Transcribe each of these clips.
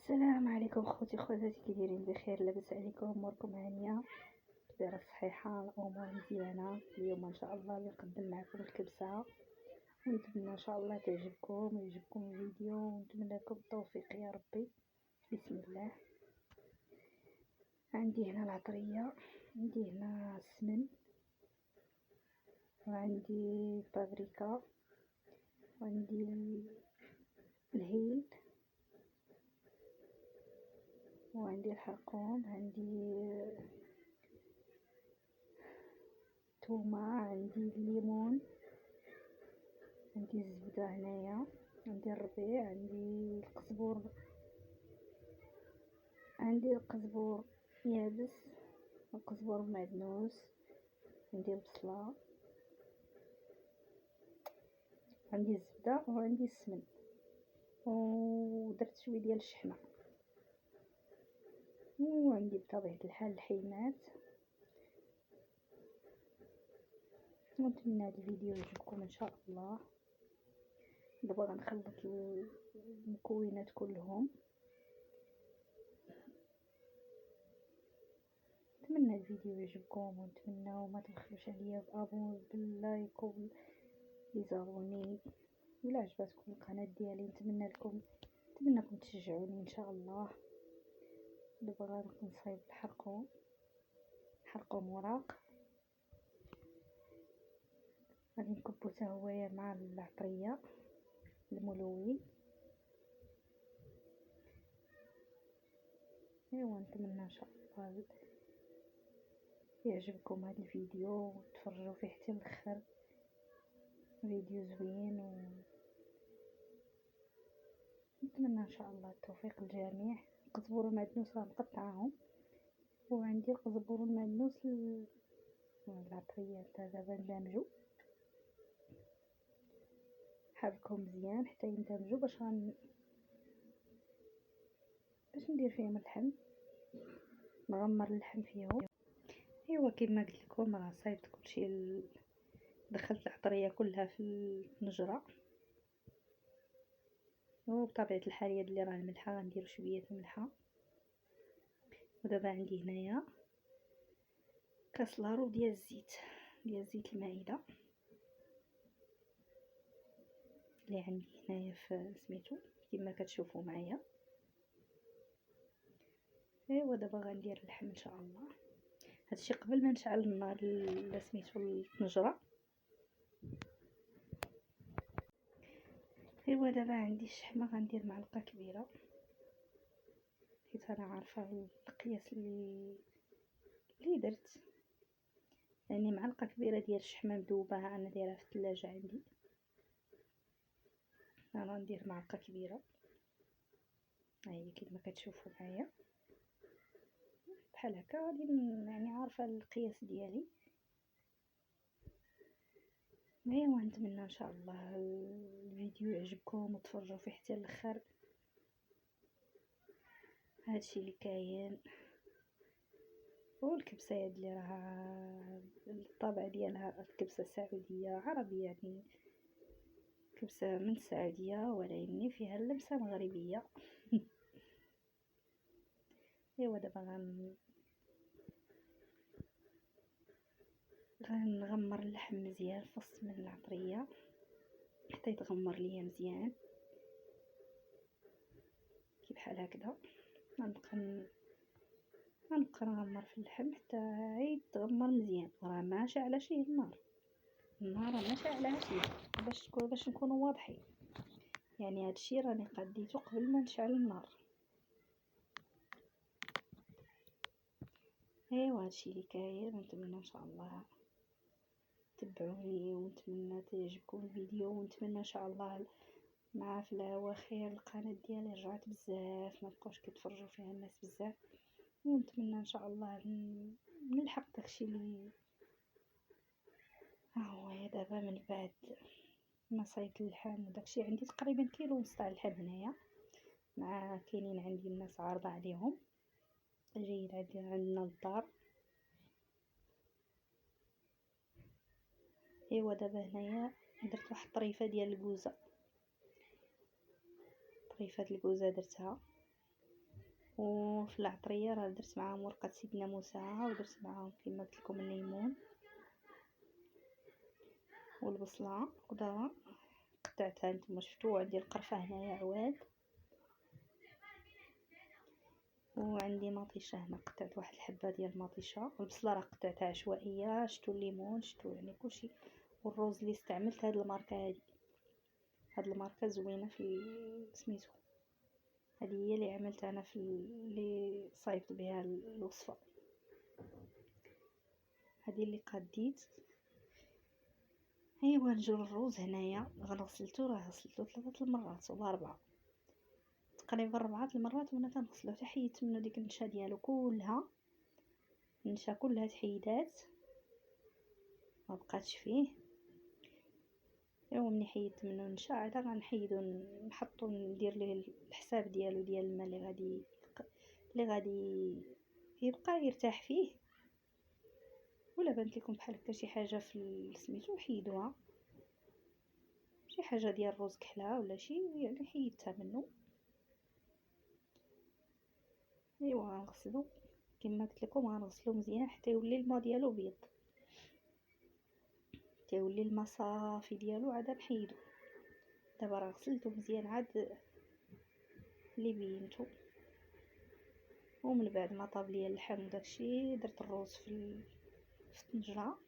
السلام عليكم خوتي خواتاتي، كي دايرين؟ بخير؟ لاباس عليكم؟ اموركم هانيه؟ دايره صحيحه؟ الامور مزيانه؟ اليوم ان شاء الله نقدم معكم الكبسه، ونتمنى ان شاء الله تعجبكم ويعجبكم الفيديو، ونتمنى لكم التوفيق يا ربي. بسم الله. عندي هنا العطريه، عندي هنا السمن، وعندي بابريكا، وعندي الهيل، وعندي الحرقوم، عندي تومة، عندي الليمون، عندي الزبدة هنايا، عندي الربيع، عندي القزبور يابس، القزبور معدنوس، عندي البصلة، عندي الزبدة، وعندي السمن، ودرت شويه ديال الشحمة، وعندي بطبيعة الحال الحينات. ونتمنى هذا الفيديو يعجبكم ان شاء الله. دابا غنخلط المكونات كلهم. نتمنى الفيديو يعجبكم، ونتمنى ما تبخلوش عليا باللايك وبيزابوني الا عجبتكم القناه ديالي. نتمنىكم تشجعوني ان شاء الله. دابا غنبقى نصايب الحرقوم وراق، غادي نكبو حتى هويا مع العطريه الملون. ايوا نتمنى ان شاء الله يعجبكم هذا الفيديو وتفرجوا فيه حتى الاخر. فيديو زوين، ونتمنى ان شاء الله التوفيق للجميع. القزبور المعدنوس غنقطعهم، وعندي القزبور المعدنوس العطريه دابا ندمجو، حركهم مزيان حتى يندمجوا باش ندير فيهم اللحم، نغمر اللحم فيهم. ايوا كما قلت لكم راه صايبت كلشي، دخلت العطريه كلها في الطنجره، وبطبيعه الحال يد اللي راه الملحه غندير شويه الملحه. ودابا عندي هنايا كاس لارو ديال زيت المائده اللي عندي هنايا في سميتو كما كتشوفوا معايا. ايوا دابا غندير اللحم ان شاء الله. هادشي قبل ما نشعل النار سميتو الطنجره. ايوا دابا عندي الشحمه، غندير معلقه كبيره حيت انا عارفه القياس اللي درت، يعني معلقه كبيره ديال الشحمه مذوبه انا دايرها في الثلاجه عندي. انا ندير معلقه كبيره هاهي كما كتشوفوا معايا بحال هكا. غادي يعني عارفه القياس ديالي. ايوا نتمنى ان شاء الله الفيديو يعجبكم وتفرجوا فيه حتى الاخر. هادشي اللي كاين. والكبسه اللي راها الطابع ديالها الكبسه سعوديه عربيه، يعني كبسه من السعوديه ولكن فيها اللمسه مغربيه. ايوا دابا غنغمر اللحم مزيان فص من العطريه حتى يتغمر ليا مزيان كي بحال هكذا. غنبقى نغمر في اللحم حتى يتغمر مزيان. راه ما شعلهش النار ما شعلهاش باش نكونوا واضحين. يعني هادشي راني قديته قبل ما نشعل النار. ايوا هادشي اللي كاين. ونتمنى ان شاء الله تبعوني، ونتمنى تعجبكم الفيديو، ونتمنى ان شاء الله مع في الاواخر القناه ديالي رجعت بزاف، ما بقاوش كيتفرجوا فيها الناس بزاف. ونتمنى ان شاء الله نلحق داكشي اللي هو دابا من بعد ما صايبت اللحم وداكشي. عندي تقريبا كيلو ونص تاع اللحم هنايا، مع كاينين عندي الناس عارضه عليهم جايين عندنا للدار. ايوا دابا هنايا درت واحد الطريفه ديال الكوزه، درتها وفي العطريه راه درت معاهم ورقه سيدنا موسى، ودرت معاهم كما قلت لكم الليمون والبصله خضراء قطعتها نتوما شفتوا. عندي القرفه هنايا عواد، وعندي مطيشه هنا قطعت واحد الحبه ديال المطيشه. البصله راه قطعتها عشوائيه، شفتوا الليمون شفتوا يعني كلشي. والروز اللي استعملت هاد الماركه هادي، هاد الماركه زوينه في سميتو، هذه هي اللي عملت انا في اللي صايبت بها الوصفه. هذه اللي قديت. ايوا نجو الروز هنايا غسلته، راه غسلته 3 المرات ولا 4 تقريبا، 4 المرات وانا كنغسلو حتى حيدت منه ديك النشا ديالو كلها، النشا كلها تحيدات ما بقاتش فيه. ايوا ملي حيدت منه النشا عاد غنحيدو نحطو ندير ليه الحساب ديالو ديال الماء اللي غادي يبقى يرتاح فيه. ولا بانت لكم بحال هكا شي حاجه في سميتو حيدوها، شي حاجه ديال الروز كحله ولا شي يعني حيدتها منه. ايوا غنغسلو كما قلت لكم، غنغسلو مزيان حتى يولي الماء ديالو بيض، حتى يولي الماء صافي ديالو عاد نحيدو. دابا راه غسلته مزيان عاد اللي بينتو. ومن بعد ما طاب ليا اللحم وداكشي درت الروز في الطنجره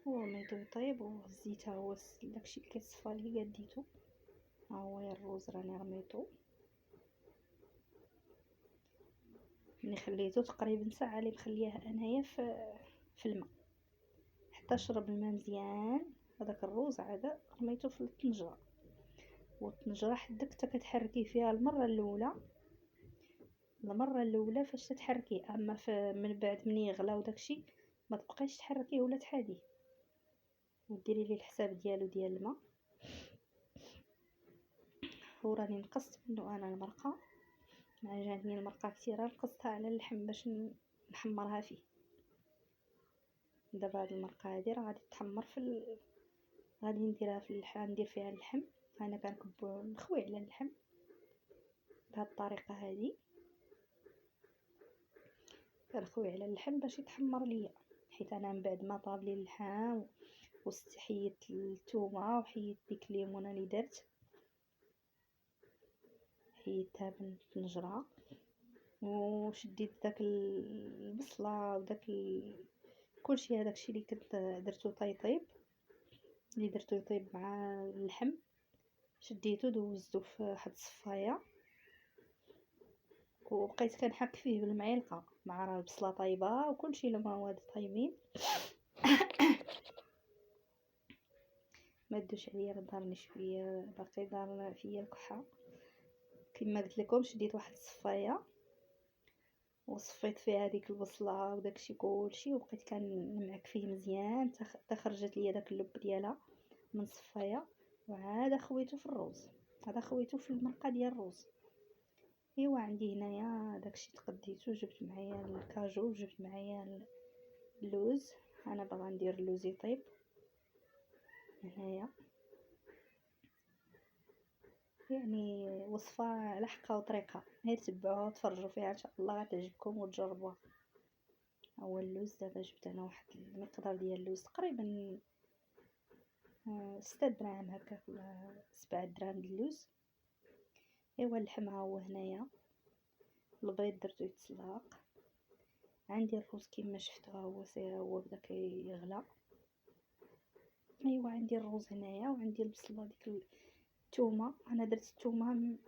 ورميتو يطيب، وهزيتها هو داكشي اللي كيتصفى لي قديتو. ها هو الروز راني رميتو، ملي خليته تقريبا ساعه اللي مخلياه انايا في الماء حتى شرب الماء مزيان. هذاك الروز عاد رميته في الطنجره، والطنجره حدك حتى كتحركي فيها المره الاولى فاش تتحركي، اما من بعد مني يغلى وداكشي ما تبقايش تحركيه ولا تحاديه، وديري ليه الحساب ديالو ديال الماء. وراني نقصت منه انا المرقه، مع جاتني المرقه كثيره نقصتها على اللحم باش نحمرها فيه. دابا هاد المرقه هادي راه غادي تحمر غادي نديرها في اللحم، ندير فيها اللحم. انا كنكب نخوي على اللحم بهاد الطريقه هادي، كنخوي على اللحم باش يتحمر ليا، حيت انا من بعد ما طاب لي اللحم واستحيت الثومه وحيت ديك الليمونه اللي درت حيدتها من الطنجره، وشديت داك البصله وداك كلشي هداكشي اللي كنت درتو طيب اللي درتو يطيب مع اللحم، شديتو دوزتو في واحد الصفايه وبقيت كنحك فيه بالمعلقه مع راه البصله طايبه وكلشي المواد طايبين. ما دوش عليا ضرني شويه، باقي دار فيا الكحه. كما قلت لكم شديت واحد الصفايه وصفيت فيها ديك البصله وداكشي كلشي، وبقيت كنمعك فيه مزيان حتى خرجت ليا داك اللب ديالها من الصفايه. وعاد خويته في الروز، هذا خويته في المرقه ديال الروز. ايوا عندي هنايا داكشي تقديته، جبت معايا الكاجو وجبت معايا اللوز. انا باغا ندير اللوز يطيب هنايا، يعني وصفه لحقه وطريقه، غير تبعوها وتفرجوا فيها ان شاء الله غتعجبكم وتجربوها. هو اللوز دابا جبت انا واحد المقدار ديال اللوز تقريبا 6 دراهم هكاك ولا 7 دراهم د اللوز. ايوا اللحم ها هو هنايا، البيض درتو يتسلق. عندي الروز كما شفتوا ها هو ساير هو بدا كيغلى. ايوا عندي الروز هنايا، وعندي البصله ديك الثومه. انا درت الثومه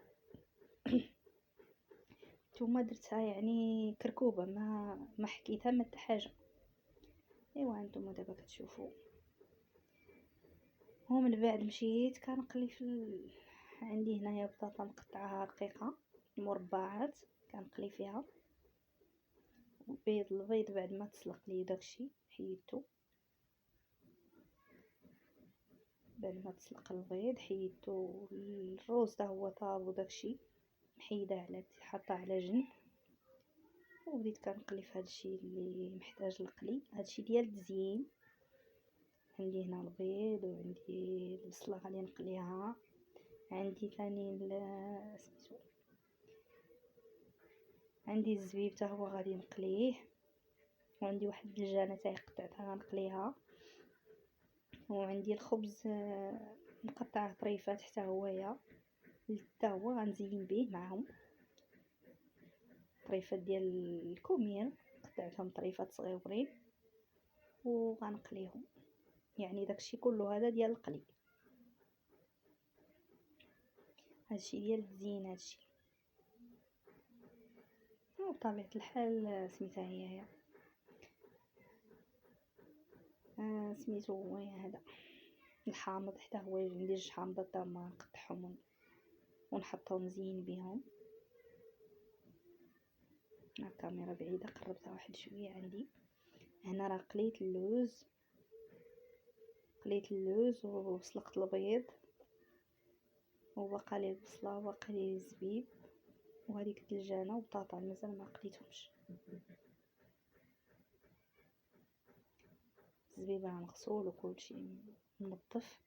الثومه درتها يعني كركوبه، ما حكيتها ما حتى حاجه. ايوا انتم دابا كتشوفوا. ومن بعد مشيت كنقلي عندي هنايا بطاطا مقطعه رقيقه مربعات كنقلي فيها. البيض بعد ما تسلق لي داكشي حيدته، بعد ما تسلق البيض حيدته. الروز حتى هو طاب وداكشي محيده على حاطه على جنب، وبديت كنقلي في هادشي اللي محتاج القلي، هادشي ديال التزيين. عندي هنا البيض وعندي البصله غادي نقليها، عندي ثاني سميتو عندي الزبيب حتى هو غادي نقليه، وعندي واحد الدجاجه تاعي قطعتها غنقليها، وعندي الخبز مقطع طريفات حتى هويا حتى هو غنزين به معهم طريفات ديال الكومير، قطعتهم طريفات صغيورين وغنقليهم. يعني داكشي كله هذا ديال القلي، هادشي ديال التزيين. هادشي بطبيعة الحال سميتها هي سميتو هو هذا الحامض حتى هو. عندي جوج حامضات حتى هما نقطعهم ونحطهم نزين بهم. الكاميرا بعيدة قربتها واحد شويه. عندي هنا راه قليت اللوز وسلقت البيض، وبقى لي البصله وبقى لي الزبيب وهذيك الدجاجه وبطاطا مازال ما قليتهمش. الزبيب راه مغسول وكلشي منظف.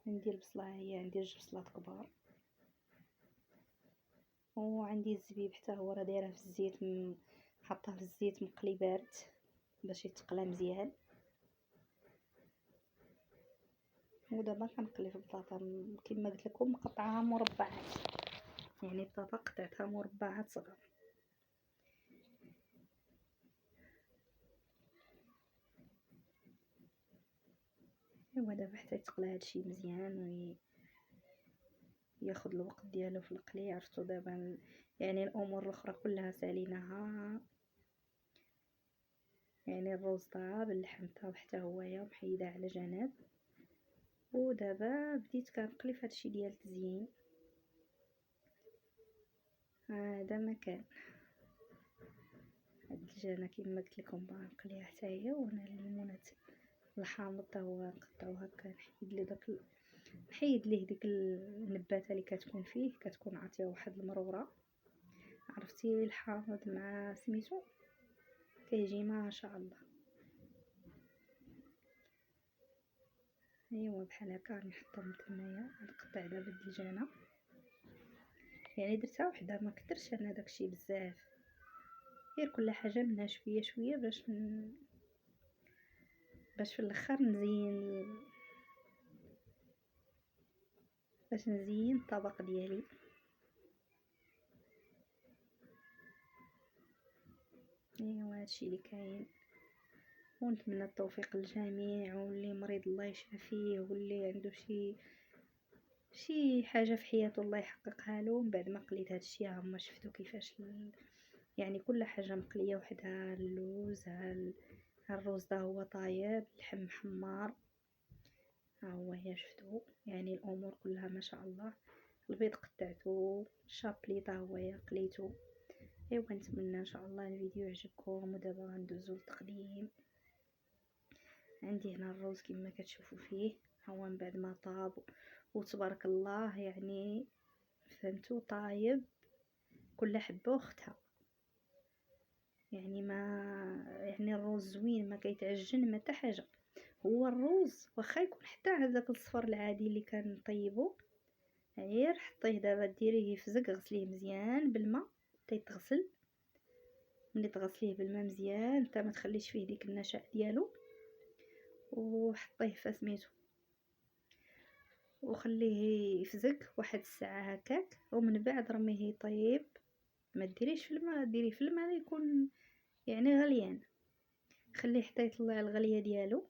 عندي البصله هي عندي جوج بصلات كبار، وعندي الزبيب حتى هو راه دايره في الزيت، حطاه في الزيت مقلي بارد باش يتقلى مزيان. ودابا كنقلي في البطاطا كما قلت لكم مقطعها مربعات، يعني البطاطا قطعتها مربعات صغار. ايوا دابا حتى يتقلى هادشي مزيان وياخذ الوقت ديالو في القلي. عرفتوا دابا يعني الامور الاخرى كلها ساليناها، يعني الرز طاب، اللحم طاب حتى هويا محيده على جنب، ودابا بديت كنقلي في هادشي ديال التزيين. هذا مكان هاد الدجاجه كما قلت لكم نقليها حتى هي، وانا الليمونات الحامض حتى هو نقطعو هكا، نحيد ليه ديك النباته اللي كتكون فيه، كتكون عاطيه واحد المروره. عرفتي الحامض مع سميتو كيجي ما شاء الله. ايوا بحال هكا نحطهم تمايا. نقطع دابا الدجاجه، يعني درتها وحده ما كثرش انا داكشي بزاف، غير كل حاجه منها شويه شويه باش في الاخر نزين الطبق ديالي. ايوا هادشي اللي كاين، ونتمنى التوفيق للجميع، واللي مريض الله يشافيه، واللي عنده شي حاجه في حياته الله يحققها له. من بعد ما قليت هادشي هما شفتوا كيفاش يعني كل حاجه مقليه وحدها. اللوز الرز دا هو طايب، اللحم محمر ها هو هي شفتوا، يعني الامور كلها ما شاء الله. البيض قطعته، الشابلي تا هو هي قليته. ايوا نتمنى ان شاء الله الفيديو يعجبكم. ودابا غندوزو للتقديم. عندي هنا الروز كما كتشوفوا فيه، هو من بعد ما طاب وتبارك الله يعني فهمتوا طايب كل حبه واختها. يعني ما يعني الروز زوين ما كيتعجن ما حتى حاجه. هو الروز واخا يكون حتى هذاك الصفر العادي اللي كنطيبو، غير حطيه دابا ديريه يفزق، غسليه مزيان بالماء حتى يتغسل. ملي تغسليه بالماء مزيان حتى ما تخليش فيه ديك النشاء ديالو، وحطيه فسميتو وخليه يفزق واحد الساعه هكاك، ومن بعد رميه يطيب. ما ديريش في الماء، ديريه في الماء يكون يعني غليان، خليه حتى يطلع الغليه ديالو.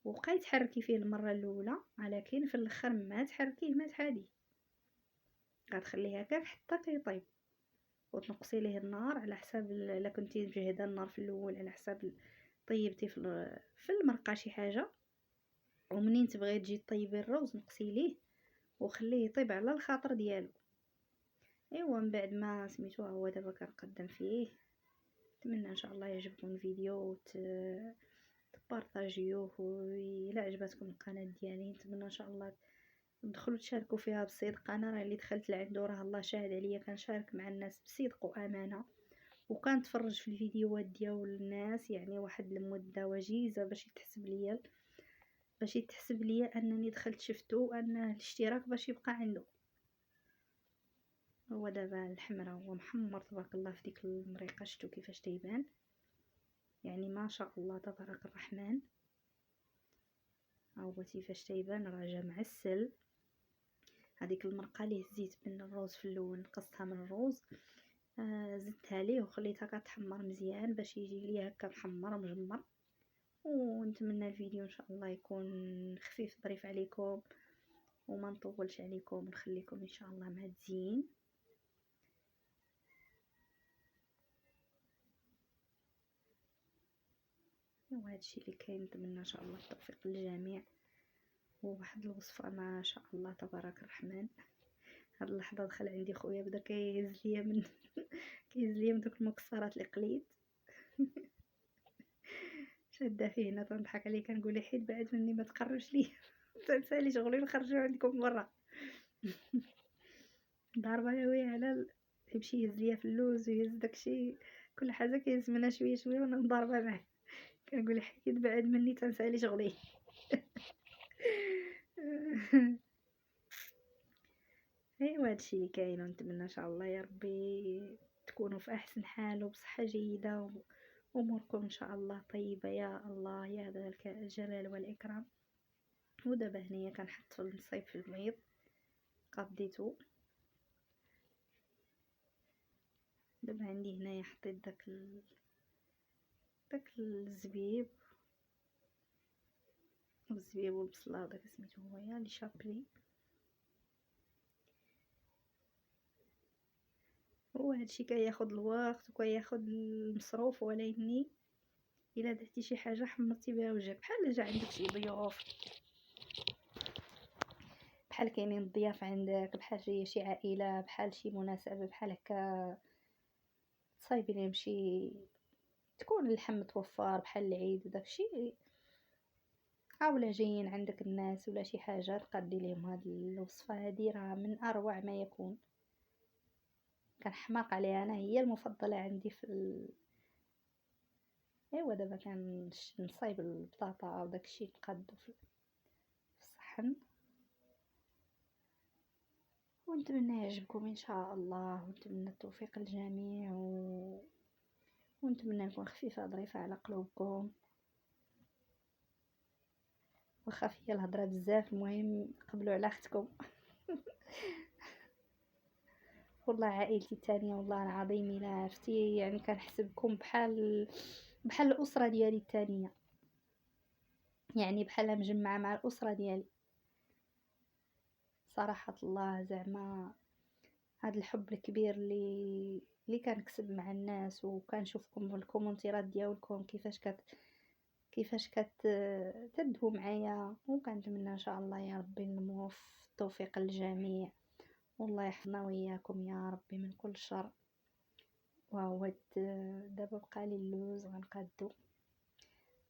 وبقاي تحركي فيه المره الاولى، ولكن في الاخر ما تحركيه ما تحاديه، غتخليه هكاك حتى كيطيب. وتنقصي ليه النار على حساب الا كنتي مجهده النار في الاول، على حساب طيبتي في المرقه شي حاجه. ومنين تبغي تجي طيبي الروز نقصي ليه وخليه يطيب على الخاطر ديالو. ايوا من بعد ما سميتو هو دابا كنقدم فيه. نتمنى ان شاء الله يعجبكم الفيديو تبارطاجيوه، وإلا عجبتكم القناه ديالي نتمنى ان شاء الله تدخلوا تشاركوا فيها بالصدق. انا راه اللي دخلت لعندو راه الله شاهد عليا، كنشارك مع الناس بصدق وامانه، وكنتفرج في الفيديوهات ديال الناس يعني واحد المده وجيزه باش يتحسب ليا انني دخلت شفتو، وان الاشتراك باش يبقى عنده. هو دابا الحمرا هو محمر تبارك الله في ديك المريقه، شتو كيفاش تيبان، يعني ما شاء الله تبارك الرحمن. ها هو كيفاش تيبان راه جا معسل. هذيك المرقه اللي هزيت من الروز في الاول، نقصتها من الروز، زدتها ليه وخليتها كتحمر مزيان باش يجي ليا هكا محمر مجمر. ونتمنى الفيديو ان شاء الله يكون خفيف ظريف عليكم وما نطولش عليكم ونخليكم ان شاء الله مع التزيين. وهذا الشيء اللي كاين. نتمنى ان شاء الله التوفيق للجميع، وواحد الوصفه ما شاء الله تبارك الرحمن. هاد اللحظه دخل عندي خويا بدا كيهز ليا من كيهز ليا من دوك المكسرات اللي قليت شاده فيه هنا، تنضحك عليه كنقول له حيد بعد مني ما تقربش لي تنسالي شغلي نخرجوا عندكم برا ضاربه ناويه على يمشي يهز ليا في اللوز ويهز داكشي، كل حاجه كيهز منها شويه شويه وانا مضاربه معاه، كنقول حيد بعد مني تنسالي شغلي ايوا هادشي اللي كاين. ونتمنى ان شاء الله يا ربي تكونوا في احسن حال وبصحه جيده واموركم ان شاء الله طيبه يا الله يا ذا الجلال والاكرام. ودابا هنايا كنحط في النصيب في البيض قضيته. دابا عندي هنايا حطيت داك الزبيب والبصله وداك سميتو هويا لي شابلي. هو هادشي كياخد الوقت وكياخد المصروف، ولكن الا درتي شي حاجه حمرتي بها وجهك، بحال جا عندك شي ضيوف، بحال كاينين الضياف عندك، بحال شي عائله، بحال شي مناسبه بحال هكا صايبي لهم شي، تكون اللحم متوفر بحال العيد وداكشي، اولا جايين عندك الناس ولا شي حاجه تقدي لهم هاد الوصفه هادي، راه من اروع ما يكون. كنحماق عليها انا، هي المفضله عندي ايوا دابا كنصايب البطاطا وداكشي نقادو في الصحن. ونتمنى يعجبكم ان شاء الله، ونتمنى التوفيق للجميع ونتمنى نكون خفيفه ظريفه على قلوبكم، واخا فيا الهضره بزاف، المهم قبلوا على اختكم والله عائلتي الثانيه والله العظيم الا عرفتي، يعني كنحسبكم بحال الاسره ديالي الثانيه، يعني بحال مجمعه مع الاسره ديالي صراحه الله. زعما هذا الحب الكبير اللي كنكسب مع الناس، وكنشوفكم بالكومونتيرات ديالكم كيفاش تدهوا معايا، وكنتمنى ان شاء الله يا ربي نمو في التوفيق للجميع، والله يحفظنا وياكم يا ربي من كل شر. وهو دابا بقى لي اللوز غنقادو،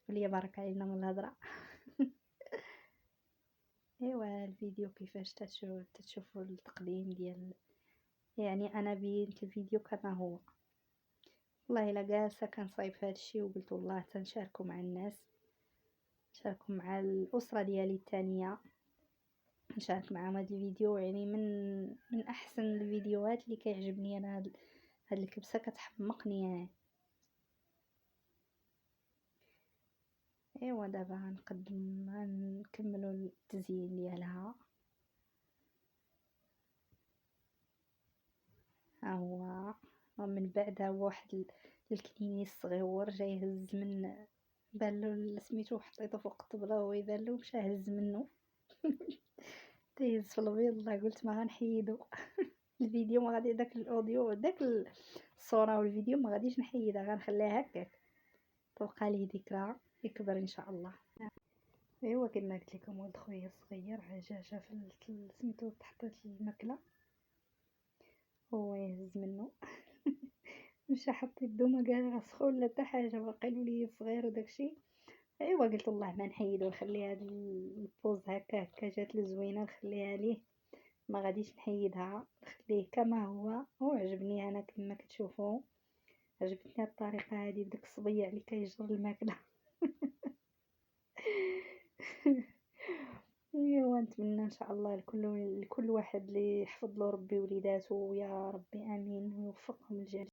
وليا بارك علينا من الهضره ايوا الفيديو كيفاش تشوفوا التقديم ديال، يعني انا بينت الفيديو كما هو. والله الا جالسه كنصايب هادشي وقلت والله تنشاركو مع الناس، نشاركو مع الاسره ديالي الثانيه، نشارك معهم هذا الفيديو، يعني من احسن الفيديوهات اللي كيعجبني انا. هاد الكبسه كتحمقني يعني. ايوا دابا نكملوا التزيين ديالها. ها هو ومن بعد هو واحد الكنيني الصغيور جاي يهز من بالو سميتو، حطيته فوق الطبله وهو يبان له مشى هز منه تيهز في البيض. الله قلت ما غنحيدو الفيديو، ما غادي داك الاوديو داك الصوره والفيديو ما غاديش نحيدها، غنخليها هكاك تبقى لي ذكرى يكبر ان شاء الله. ايوا كما قلت لكم ولد خويا الصغير جا في سميتو تحط الماكله هو يهز منه مشى حط يدو ما قال سخون لا حتى حاجه، باقي لي صغير وداكشي. ايوا قلت الله ما نحيدو نخلي هاد البوز هكا جات لي زوينه، نخليها ليه ما غاديش نحيدها، نخليه كما هو. وعجبني انا كما كتشوفوا، عجبتني الطريقه هذه بداك الصبيع اللي كيجر الماكله ايوا نتمنى ان شاء الله لكل واحد اللي يحفظ له ربي وليداتو، يا ربي امين ويوفقهم الجميع.